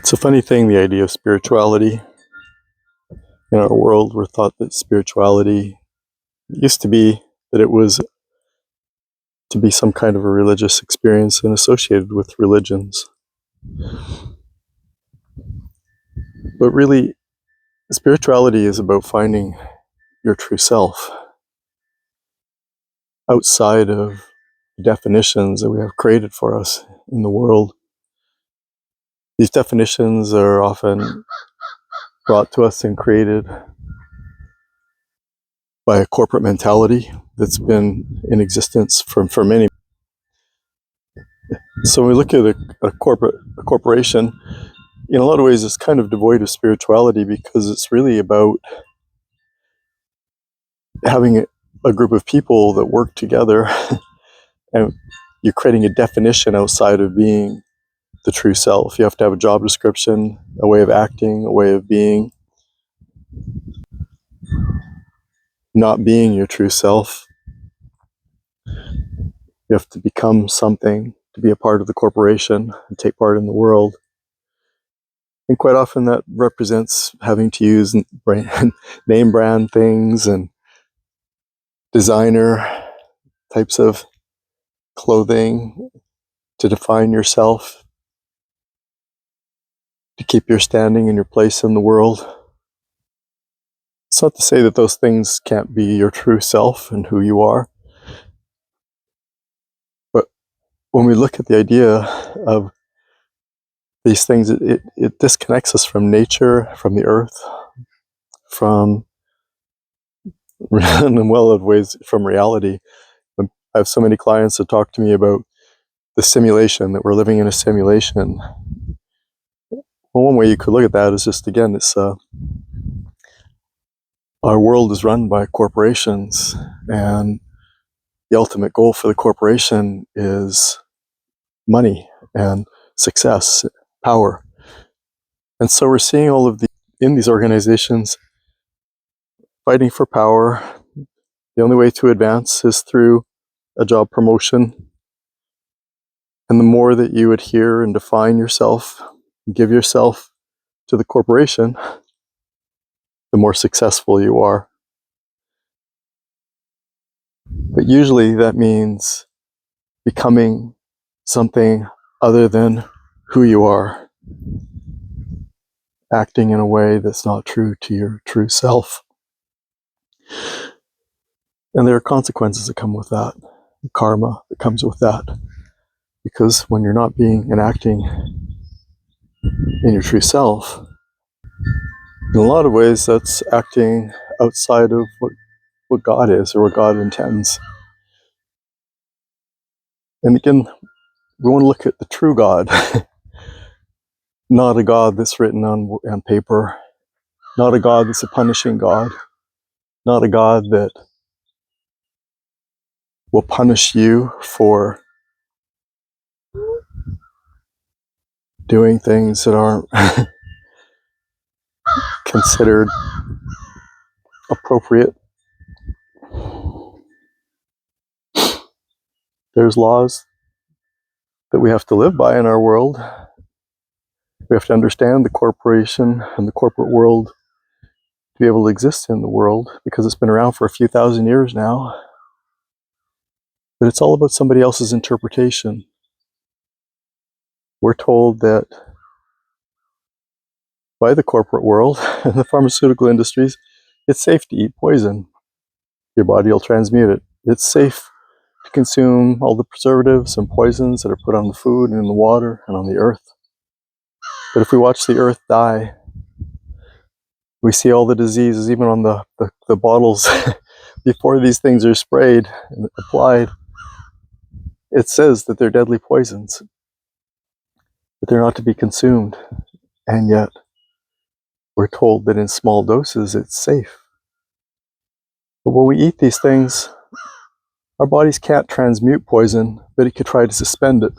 It's a funny thing, the idea of spirituality. In our world, we're taught that spirituality used to be that it was to be some kind of a religious experience and associated with religions. But really, spirituality is about finding your true self outside of definitions that we have created for us in the world. These definitions are often brought to us and created by a corporate mentality that's been in existence for many. So when we look at a corporation, in a lot of ways it's kind of devoid of spirituality, because it's really about having a group of people that work together and you're creating a definition outside of being the true self. You have to have a job description, a way of acting, a way of being. Not being your true self, you have to become something to be a part of the corporation and take part in the world. And quite often that represents having to use name brand things and designer types of clothing to define yourself, to keep your standing and your place in the world. It's not to say that those things can't be your true self and who you are. But when we look at the idea of these things, it disconnects us from nature, from the earth, from, in well of ways, from reality. I have so many clients that talk to me about the simulation, that we're living in a simulation. Well, one way you could look at that is just, again, it's our world is run by corporations, and the ultimate goal for the corporation is money and success, power. And so we're seeing all of in these organizations fighting for power. The only way to advance is through a job promotion. And the more that you adhere and define yourself, give yourself to the corporation, the more successful you are. But usually that means becoming something other than who you are, acting in a way that's not true to your true self. And there are consequences that come with that, karma that comes with that. Because when you're not being and acting in your true self, in a lot of ways that's acting outside of what God is or what God intends. And again, we want to look at the true God, not a God that's written on paper, not a God that's a punishing God, not a God that will punish you for doing things that aren't considered appropriate. There's laws that we have to live by in our world. We have to understand the corporation and the corporate world to be able to exist in the world, because it's been around for a few thousand years now. But it's all about somebody else's interpretation. We're told that by the corporate world and the pharmaceutical industries, it's safe to eat poison. Your body will transmute it. It's safe to consume all the preservatives and poisons that are put on the food and in the water and on the earth. But if we watch the earth die, we see all the diseases, even on the bottles, before these things are sprayed and applied. It says that they're deadly poisons, that they're not to be consumed. And yet, we're told that in small doses it's safe. But when we eat these things, our bodies can't transmute poison, but it could try to suspend it.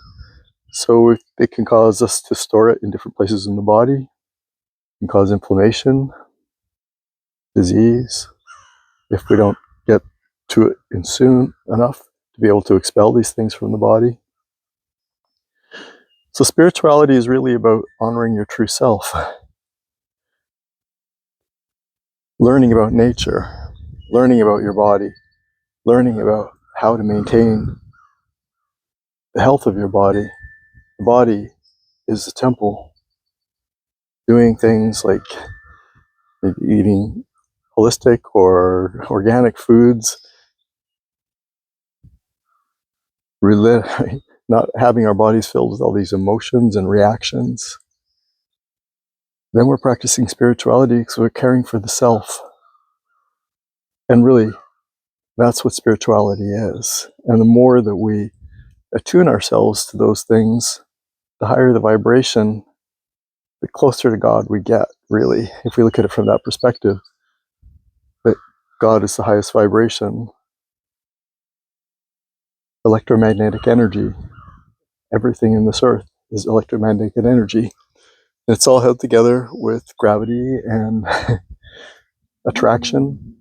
So it can cause us to store it in different places in the body. It can cause inflammation, disease, if we don't get to it in soon enough to be able to expel these things from the body. So spirituality is really about honoring your true self, learning about nature, learning about your body, learning about how to maintain the health of your body. The body is the temple. Doing things like eating holistic or organic foods, not having our bodies filled with all these emotions and reactions. Then we're practicing spirituality because we're caring for the self. And really, that's what spirituality is. And the more that we attune ourselves to those things, the higher the vibration, the closer to God we get, really, if we look at it from that perspective, that God is the highest vibration. Electromagnetic energy, everything in this earth is electromagnetic energy. It's all held together with gravity and attraction.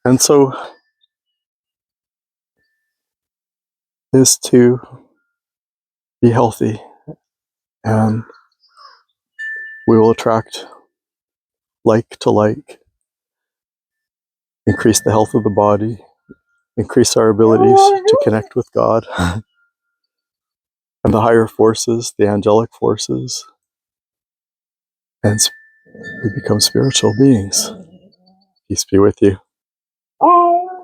And so is to be healthy, and we will attract like to like, increase the health of the body, increase our abilities to connect with God and the higher forces, the angelic forces, and we become spiritual beings. Peace be with you.